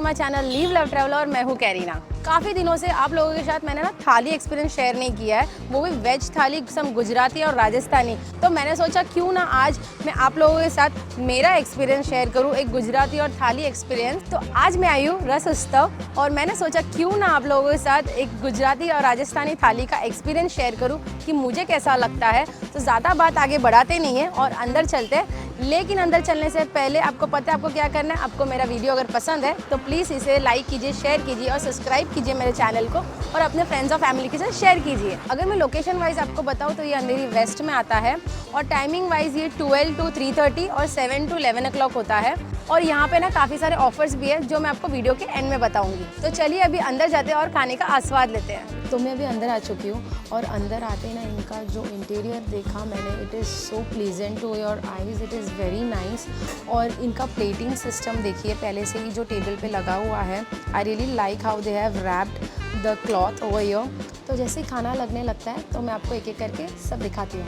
My channel leave love travel और मैं हूँ कैरीना। काफ़ी दिनों से आप लोगों के साथ मैंने ना थाली एक्सपीरियंस शेयर नहीं किया है, वो भी वेज थाली, सम गुजराती और राजस्थानी। तो मैंने सोचा क्यों ना आज मैं आप लोगों के साथ मेरा एक्सपीरियंस शेयर करूँ, एक गुजराती और थाली एक्सपीरियंस। तो आज मैं आई हूँ रस उत्सव और मैंने सोचा क्यों ना आप लोगों के साथ एक गुजराती और राजस्थानी थाली का एक्सपीरियंस शेयर करूँ कि मुझे कैसा लगता है। तो ज़्यादा बात आगे बढ़ाते नहीं है और अंदर चलते हैं। लेकिन अंदर चलने से पहले आपको पता है आपको क्या करना है। आपको मेरा वीडियो अगर पसंद है तो प्लीज़ इसे लाइक कीजिए, शेयर कीजिए और सब्सक्राइब कीजिए मेरे चैनल को और अपने फ्रेंड्स और फैमिली के साथ शेयर कीजिए। अगर मैं लोकेशन वाइज आपको बताऊं तो ये अंधेरी वेस्ट में आता है और टाइमिंग वाइज ये 12 to 3:30 और 7 to 11 o'clock होता है। और यहाँ पे ना काफ़ी सारे ऑफर्स भी है जो मैं आपको वीडियो के एंड में बताऊंगी। तो चलिए अभी अंदर जाते हैं और खाने का आस्वाद लेते हैं। तो मैं अभी अंदर आ चुकी हूँ और अंदर आते ना इनका जो इंटीरियर देखा मैंने, it is so pleasant to your eyes, it is very nice. और इनका प्लेटिंग सिस्टम देखिए पहले से ही जो टेबल पे लगा हुआ है। I really like how they have wrapped the cloth over here. तो जैसे ही खाना लगने लगता है तो मैं आपको एक एक करके सब दिखाती हूँ।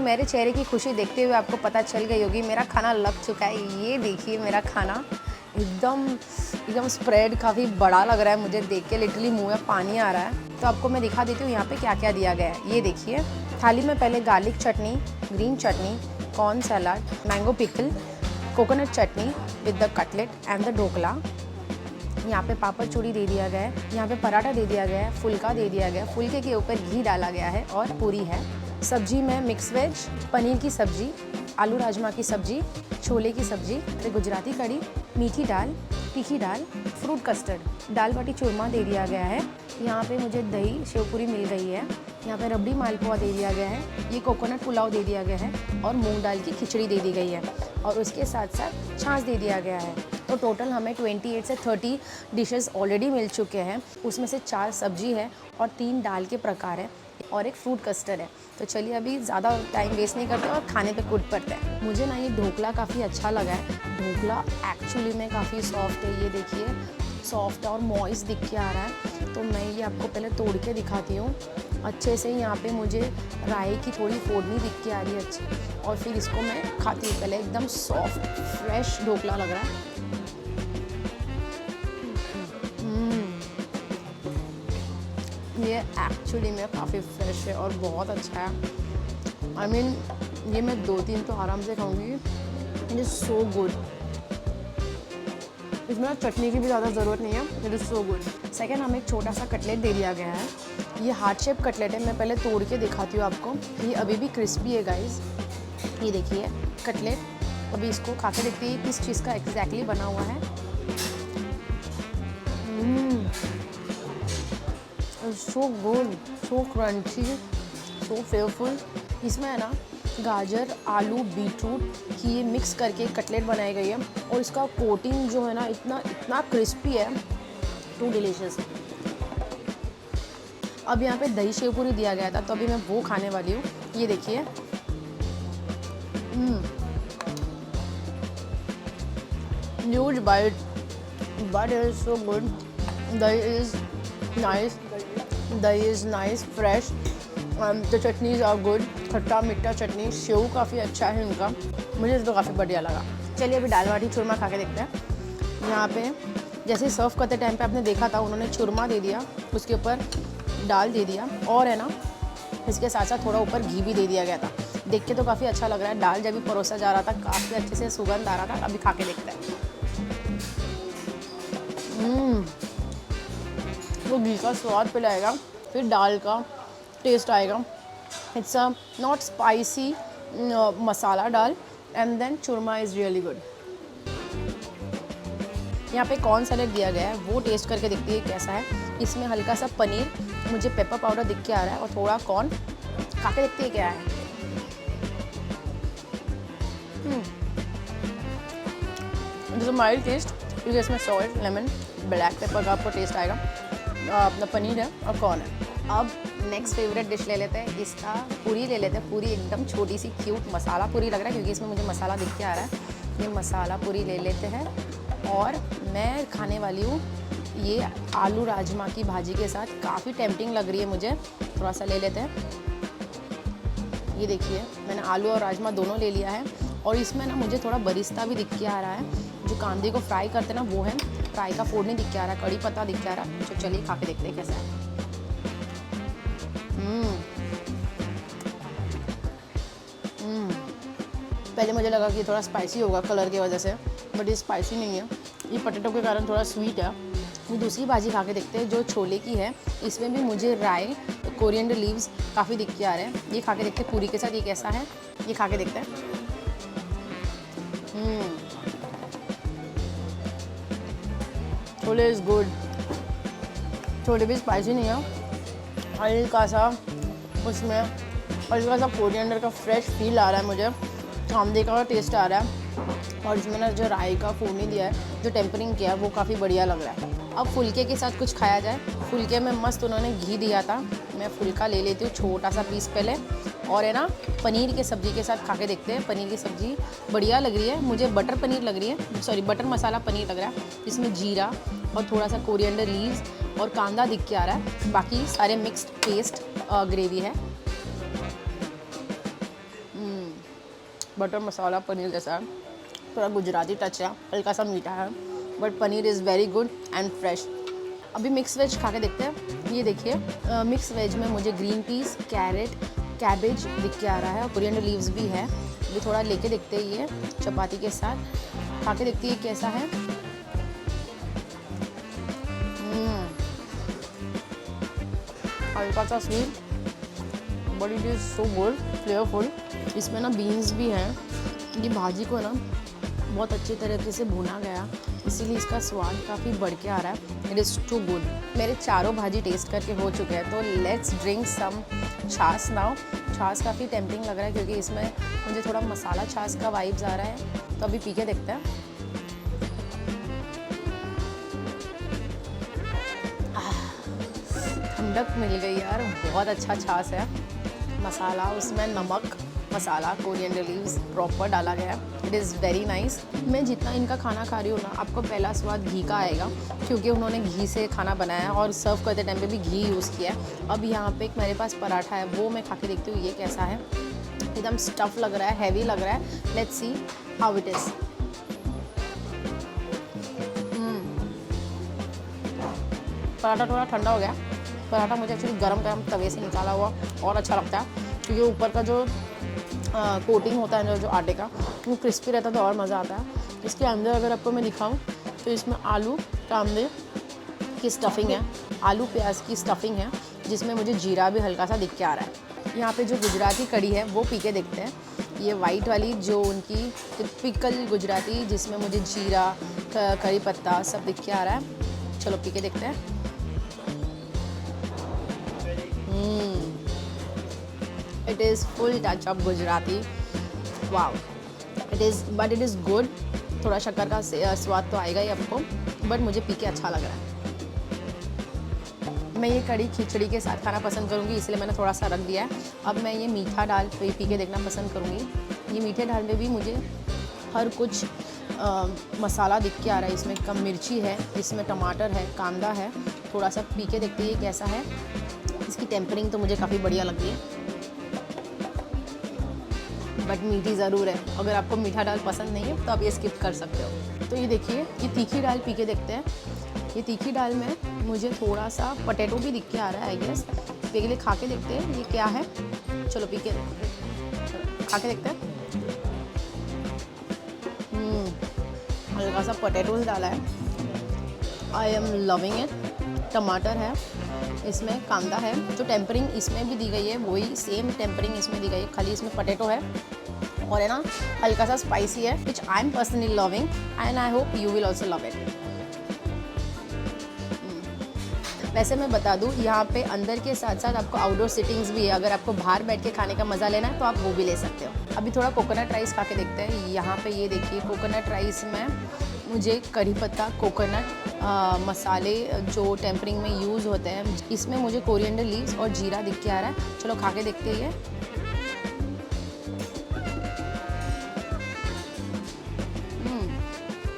मेरे चेहरे की खुशी देखते हुए आपको पता चल गई होगी मेरा खाना लग चुका है। ये देखिए मेरा खाना एकदम स्प्रेड काफ़ी बड़ा लग रहा है मुझे देख के, लिटरली मुंह में पानी आ रहा है। तो आपको मैं दिखा देती हूँ यहाँ पे क्या क्या दिया गया है। ये देखिए थाली में पहले garlic chutney, green chutney, corn salad, mango pickle, coconut chutney with the cutlet and the dhokla. यहाँ पे पापड़ चूड़ी दे दिया गया है, यहाँ पे पराठा दे दिया गया है, फुल्का दे दिया गया है, फुल्के के ऊपर घी डाला गया है और पूरी है। सब्जी में मिक्स वेज, पनीर की सब्जी, आलू राजमा की सब्जी, छोले की सब्जी, फिर गुजराती कड़ी, मीठी दाल, तीखी दाल, फ्रूट कस्टर्ड, दाल बाटी चूरमा दे दिया गया है। यहाँ पे मुझे दही शेवपुरी मिल गई है। यहाँ पे रबड़ी मालपुआ दे दिया गया है, ये कोकोनट पुलाव दे दिया गया है और मूंग दाल की खिचड़ी दे दी गई है और उसके साथ साथ छाछ दे दिया गया है। तो टोटल हमें 28 से 30 डिशेस ऑलरेडी मिल चुके हैं। उसमें से 4 सब्जी है और 3 दाल के प्रकार है और एक फ्रूट कस्टर्ड है। तो चलिए अभी ज़्यादा टाइम वेस्ट नहीं करते और खाने पे कूद पड़ते हैं। मुझे ना ये ढोकला काफ़ी अच्छा लगा है। ढोकला एक्चुअली में काफ़ी सॉफ्ट है, ये देखिए सॉफ्ट और मॉइस्ट दिख के आ रहा है। तो मैं ये आपको पहले तोड़ के दिखाती हूँ अच्छे से। यहाँ पे मुझे राई की थोड़ी फोड़नी दिख के आ रही है अच्छी, और फिर इसको मैं खाती हूँ। पहले एकदम सॉफ्ट फ्रेश ढोकला लग रहा है। ये एक्चुअली में काफ़ी फ्रेश है और बहुत अच्छा है। आई मीन ये मैं 2-3 तो आराम से खाऊंगी। It is so good. इसमें चटनी की भी ज़्यादा ज़रूरत नहीं है, it is so good. Second हमें एक छोटा सा कटलेट दे दिया गया है। ये हार्ट शेप कटलेट है। मैं पहले तोड़ के दिखाती हूँ आपको। ये अभी भी क्रिस्पी है गाइस। ये देखिए कटलेट। अभी इसको खा के देखते हैं किस चीज़ का एग्जैक्टली बना हुआ है। सो गुड, सो क्रंची, सो फ्लेवरफुल। इसमें है ना गाजर, आलू, बीटरूट की ये मिक्स करके कटलेट बनाई गई है और इसका कोटिंग जो है ना इतना क्रिस्पी है, टू डिलीशियस। अब यहाँ पे दही शेवपुरी दिया गया था तो अभी मैं वो खाने वाली हूँ। ये देखिए huge bite, but it is so good. Dahi is nice, fresh. The chutneys are good. खट्टा मीठा चटनी, सेव काफ़ी अच्छा है इनका, मुझे तो काफ़ी बढ़िया लगा। चलिए अभी दाल बाटी चूरमा खा के देखते हैं। यहाँ पे जैसे सर्व करते टाइम पे आपने देखा था उन्होंने चूरमा दे दिया, उसके ऊपर दाल दे दिया और है ना इसके साथ साथ थोड़ा ऊपर घी भी दे दिया गया था। देख के तो काफ़ी अच्छा लग रहा है। दाल जब भी परोसा जा रहा था काफ़ी अच्छे से सुगंध आ रहा था। अभी खा के देखते हैं। वो घी का स्वाद पिलाएगा, फिर दाल का टेस्ट आएगा। It's not spicy masala dal and then churma is really good. यहाँ पे कॉर्न सैलेड दिया गया है, वो टेस्ट करके देखती है कैसा है। इसमें हल्का सा पनीर, मुझे पेपर पाउडर दिख के आ रहा है और थोड़ा कॉर्न, खा के देखती है क्या है। जैसे माइल्ड टेस्ट, क्योंकि इसमें सॉल्ट, लेमन, ब्लैक पेपर का आपको टेस्ट आएगा। अपना पनीर है और कॉर्न है। अब नेक्स्ट फेवरेट डिश ले लेते हैं, इसका पूरी ले लेते हैं। पूरी एकदम छोटी सी क्यूट मसाला पूरी लग रहा है, क्योंकि इसमें मुझे मसाला दिख के आ रहा है। ये मसाला पूरी ले लेते हैं और मैं खाने वाली हूँ ये आलू राजमा की भाजी के साथ। काफ़ी टेम्पटिंग लग रही है मुझे, थोड़ा सा ले लेते हैं। ये देखिए, मैंने आलू और राजमा दोनों ले लिया है और इसमें ना मुझे थोड़ा बरिस्ता भी दिख के आ रहा है। जो कांदे को फ्राई करते हैं ना, वो है। फ्राई का फोड़ नहीं दिख के आ रहा, कड़ी पत्ता दिख के आ रहा। तो चलिए खा के देखते हैं कैसा है। पहले मुझे लगा कि थोड़ा स्पाइसी होगा कलर की वजह से, बट ये स्पाइसी नहीं है। ये पोटैटो के कारण थोड़ा स्वीट है। ये दूसरी भाजी खा के देखते हैं जो छोले की है। इसमें भी मुझे राई, कोरिएंडर लीव्स काफ़ी दिख के आ रहे हैं। ये खा के देखते हैं पूरी के साथ ये कैसा है। ये खा के देखते हैं। Chole is good. छोले भी स्पाइसी नहीं है, हल्का सा उसमें हल्का सा कोरिएंडर का फ्रेश फील आ रहा है मुझे, कांदे का टेस्ट आ रहा है और इसमें ना जो राई का फोड़नी दिया है, जो टेम्परिंग किया है, वो काफ़ी बढ़िया लग रहा है। अब फुलके के साथ कुछ खाया जाए। फुलके में मस्त उन्होंने घी दिया था। मैं फुलका ले लेती हूँ छोटा सा पीस पहले, और है ना पनीर की सब्ज़ी के साथ खा के देखते हैं। पनीर की सब्ज़ी बढ़िया लग रही है मुझे, बटर पनीर लग रही है, सॉरी बटर मसाला पनीर लग रहा है। इसमें जीरा और थोड़ा सा कोरिएंडर लीव्स और कांदा दिख के आ रहा है। बाकी सारे मिक्स्ड पेस्ट ग्रेवी है। बटर मसाला पनीर जैसा है, थोड़ा गुजराती टच है, हल्का सा मीठा है, but paneer is very good and fresh. अभी मिक्स वेज खा के देखते हैं। ये देखिए, मिक्स वेज में मुझे ग्रीन पीस, कैरेट, कैबेज दिख के आ रहा है और कोरिएंडर लीव्स भी है। ये थोड़ा लेके देखते हैं, ये चपाती के साथ खा के देखती है कैसा है। हल्का सा sweet, but it is so good, flavourful. इसमें ना बीन्स भी हैं। ये भाजी को ना बहुत अच्छी तरीके से भुना गया, इसीलिए इसका स्वाद काफ़ी बढ़ के आ रहा है। It is too good. मेरे चारों भाजी टेस्ट करके हो चुके हैं, तो लेट्स ड्रिंक सम छाछ नाउ। छाछ काफ़ी टेम्पटिंग लग रहा है, क्योंकि इसमें मुझे थोड़ा मसाला छाछ का वाइब्स आ रहा है। तो अभी पी के देखते हैं। ठंडक मिल गई यार, बहुत अच्छा छाछ है। मसाला उसमें नमक, मसाला, कोरिएंडर लीव्स प्रॉपर डाला गया है। It is very nice. मैं जितना इनका खाना खा रही हूँ ना, आपको पहला स्वाद घी का आएगा, क्योंकि उन्होंने घी से खाना बनाया है और सर्व करते टाइम पे भी घी यूज़ किया है। अब यहाँ पे एक मेरे पास पराठा है, वो मैं खा के देखती हूँ ये कैसा है। एकदम स्टफ़ लग रहा है, हैवी लग रहा है। Let's see how it is. Paratha थोड़ा ठंडा हो गया। पराठा मुझे एक्चुअली गरम तवे से निकाला हुआ और अच्छा लगता है, क्योंकि ऊपर का जो कोटिंग होता है जो आटे का, वो क्रिस्पी रहता है तो और मज़ा आता है। इसके अंदर अगर आपको मैं दिखाऊं तो इसमें आलू कांदे की स्टफिंग है, आलू प्याज की स्टफिंग है, जिसमें मुझे जीरा भी हल्का सा दिख के आ रहा है। यहाँ पे जो गुजराती कड़ी है वो पी के देखते हैं। ये वाइट वाली जो उनकी टिपिकल गुजराती, जिसमें मुझे जीरा, करी पत्ता सब दिख के आ रहा है। चलो पी के देखते हैं। It is full touch of Gujarati. Wow. It is good. थोड़ा शक्कर का स्वाद तो आएगा ही आपको, बट मुझे पी के अच्छा लग रहा है। मैं ये कड़ी खिचड़ी के साथ खाना पसंद करूँगी, इसलिए मैंने थोड़ा सा रख दिया है। अब मैं ये मीठा दाल पी के देखना पसंद करूँगी। ये मीठे दाल में भी मुझे हर कुछ मसाला दिख के आ रहा है। इसमें कम मिर्ची है, इसमें टमाटर है, कांदा है। थोड़ा सा पी के देखते हैं कैसा है। इसकी टेम्परिंग तो मुझे काफ़ी बढ़िया लग रही है, बट मीठी ज़रूर है। अगर आपको मीठा दाल पसंद नहीं है तो आप ये स्किप कर सकते हो। तो ये देखिए, ये तीखी दाल पी के देखते हैं। ये तीखी दाल में मुझे थोड़ा सा पोटैटो भी दिख के आ रहा है, आई गेस। पी के लिए खा के देखते हैं ये क्या है। चलो पी के खा के देखते हैं। हल्का सा पोटैटोज डाला है। I am loving it. टमाटर है, इसमें कांदा है। जो टेम्परिंग इसमें भी दी गई है वही सेम टेम्परिंग इसमें दी गई है, खाली इसमें पोटैटो है और है ना हल्का सा स्पाइसी है, which I am personally loving and I hope you will also love it. वैसे मैं बता दूं, यहाँ पे अंदर के साथ साथ आपको आउटडोर सिटिंग्स भी है। अगर आपको बाहर बैठ के खाने का मज़ा लेना है तो आप वो भी ले सकते हो। अभी थोड़ा कोकोनट राइस खा के देखते हैं। यहाँ पे ये देखिए, कोकोनट राइस में मुझे करी पत्ता, कोकोनट मसाले जो टेम्परिंग में यूज़ होते हैं, इसमें मुझे कोरिएंडर लीव्स और जीरा दिख के आ रहा है। चलो खा के देखते हैं।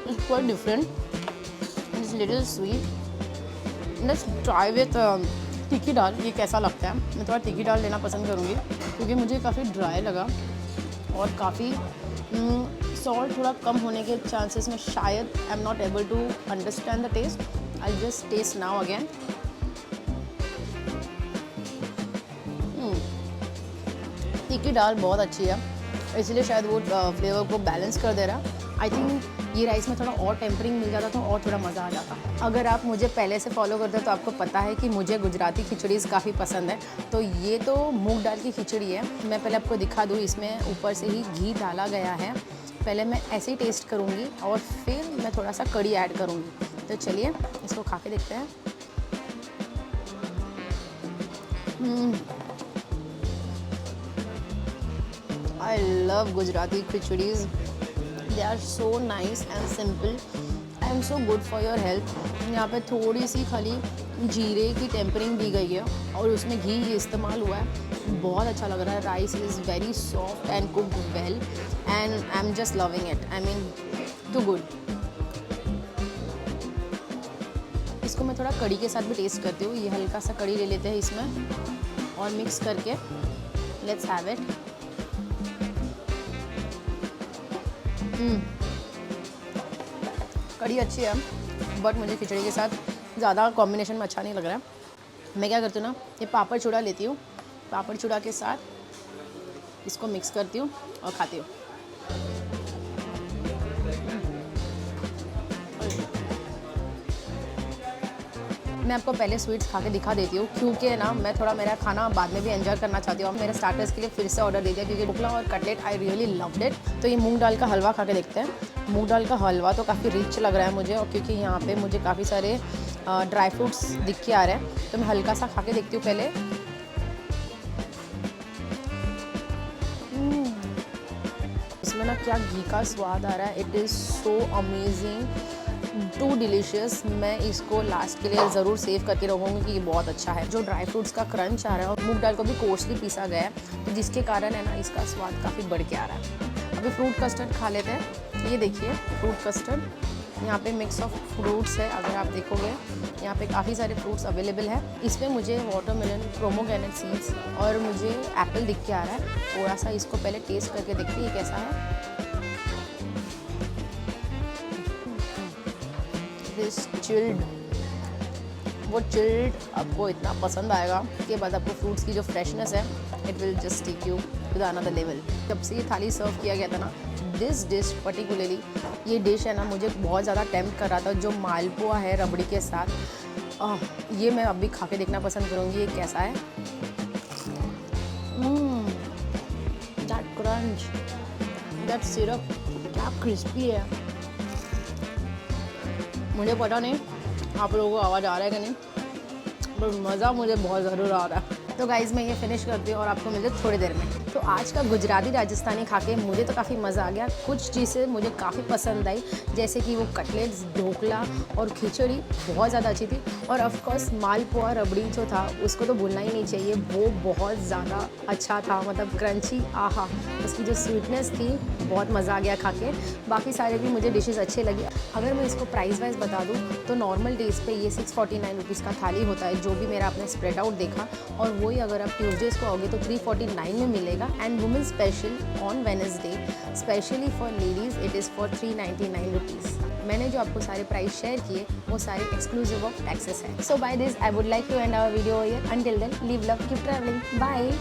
It's quite different, it's little sweet. Let's try with तीखी दाल, ये कैसा लगता है। मैं थोड़ा तीखी दाल लेना पसंद करूँगी क्योंकि मुझे काफ़ी ड्राई लगा और काफ़ी सॉल्ट थोड़ा कम होने के चांसेस में शायद I am not able to understand the taste. I just taste now again. तीखी दाल बहुत अच्छी है, इसलिए शायद वो फ्लेवर को बैलेंस कर दे रहा है। आई थिंक ये राइस में थोड़ा और टेम्परिंग मिल जाता तो और थोड़ा मज़ा आ जाता। अगर आप मुझे पहले से फॉलो करते हो तो आपको पता है कि मुझे गुजराती खिचड़ीज़ काफ़ी पसंद है। तो ये तो मूंग दाल की खिचड़ी है। मैं पहले आपको दिखा दूँ, इसमें ऊपर से ही घी डाला गया है। पहले मैं ऐसे ही टेस्ट करूँगी और फिर मैं थोड़ा सा कड़ी ऐड करूँगी। तो चलिए इसको खा के देखते हैं। I love Gujarati khichdis, they are so nice and simple and so good for your health. यहाँ पे थोड़ी सी खाली जीरे की टेम्परिंग दी गई है और उसमें घी इस्तेमाल हुआ है। बहुत अच्छा लग रहा है। Rice is very soft and cooked well and I am just loving it. I mean too good. इसको मैं थोड़ा कड़ी के साथ भी टेस्ट करती हूँ। ये हल्का सा कड़ी ले लेते हैं इसमें और मिक्स करके लेट्स हैव इट। कड़ी अच्छी है बट मुझे खिचड़ी के साथ ज़्यादा कॉम्बिनेशन में अच्छा नहीं लग रहा है। मैं क्या करती हूँ ना, ये पापड़ चूड़ा लेती हूँ, पापड़ चूड़ा के साथ इसको मिक्स करती हूँ और खाती हूँ। मैं आपको पहले स्वीट्स खा के दिखा देती हूँ क्योंकि ना मैं थोड़ा मेरा खाना बाद में भी एंजॉय करना चाहती हूँ। मेरे स्टार्टर्स के लिए फिर से ऑर्डर दे दिया क्योंकि ढोकला और cutlet I really loved it. तो ये मूंग दाल का हलवा खा के देखते हैं। मूंग दाल का हलवा तो काफ़ी रिच लग रहा है मुझे, और क्योंकि यहाँ पे मुझे काफ़ी सारे ड्राई फ्रूट्स दिख के आ रहे हैं तो मैं हल्का सा खा के देखती हूँ पहले। इसमें ना क्या घी का स्वाद आ रहा है। It is so amazing, too delicious. मैं इसको लास्ट के लिए ज़रूर सेव करके रखूँगी कि ये बहुत अच्छा है। जो ड्राई फ्रूट्स का क्रंच आ रहा है और मूंग दाल को भी कोर्सली पीसा गया है तो जिसके कारण है ना इसका स्वाद काफ़ी बढ़ के आ रहा है। अभी फ्रूट कस्टर्ड खा लेते हैं। ये देखिए फ्रूट कस्टर्ड, यहाँ पे मिक्स ऑफ फ्रूट्स है। अगर आप देखोगे यहाँ पे काफ़ी सारे फ्रूट्स अवेलेबल है। इसमें मुझे वाटरमेलन, पोमेग्रेनेट सीड्स और मुझे एप्पल दिख के आ रहा है। थोड़ा सा इसको पहले टेस्ट करके देखते हैं कैसा है। चिल्ड, वो चिल्ड आपको इतना पसंद आएगा कि बाद आपको फ्रूट्स की जो फ्रेशनेस है it will just take you to the another level. जब से ये थाली सर्व किया गया था ना, दिस डिश पर्टिकुलरली, ये डिश है ना मुझे बहुत ज़्यादा टेम्प्ट कर रहा था। जो मालपुआ है रबड़ी के साथ, ये मैं अभी खा के देखना पसंद करूँगी ये कैसा है। दैट क्रंच, दैट सिरप क्या क्रिस्पी है। मुझे पता नहीं आप लोगों को आवाज़ आ रहा है कि नहीं, पर मज़ा मुझे बहुत ज़रूर आ रहा है। तो गाइज़ मैं ये फिनिश करती हूँ और आपको मिलते थोड़ी देर में। तो आज का गुजराती राजस्थानी खा के मुझे तो काफ़ी मज़ा आ गया। कुछ चीज़ें मुझे काफ़ी पसंद आई, जैसे कि वो कटलेट्स, ढोकला और खिचड़ी बहुत ज़्यादा अच्छी थी। और ऑफ कोर्स मालपुआ रबड़ी जो था उसको तो भूलना ही नहीं चाहिए, वो बहुत ज़्यादा अच्छा था। मतलब क्रंची, आहा, उसकी जो स्वीटनेस थी बहुत मज़ा आ गया खा के। बाकी सारे भी मुझे डिशेज़ अच्छे लगे। अगर मैं इसको प्राइस वाइज बता दूँ तो नॉर्मल डेज़ पे ये 649 रुपीज़ का थाली होता है, जो भी मेरा आपने स्प्रेड आउट देखा। और वही अगर आप ट्यूसडेज़ को आओगे तो 349 में मिलेगा। And women special on Wednesday specially for ladies it is for 399 rupees. मैंने जो आपको सारे प्राइस शेयर किए वो सारे एक्सक्लूसिव ऑफ टैक्सेस हैं। So by this I would like to end our video here. Until then live love, keep travelling, bye.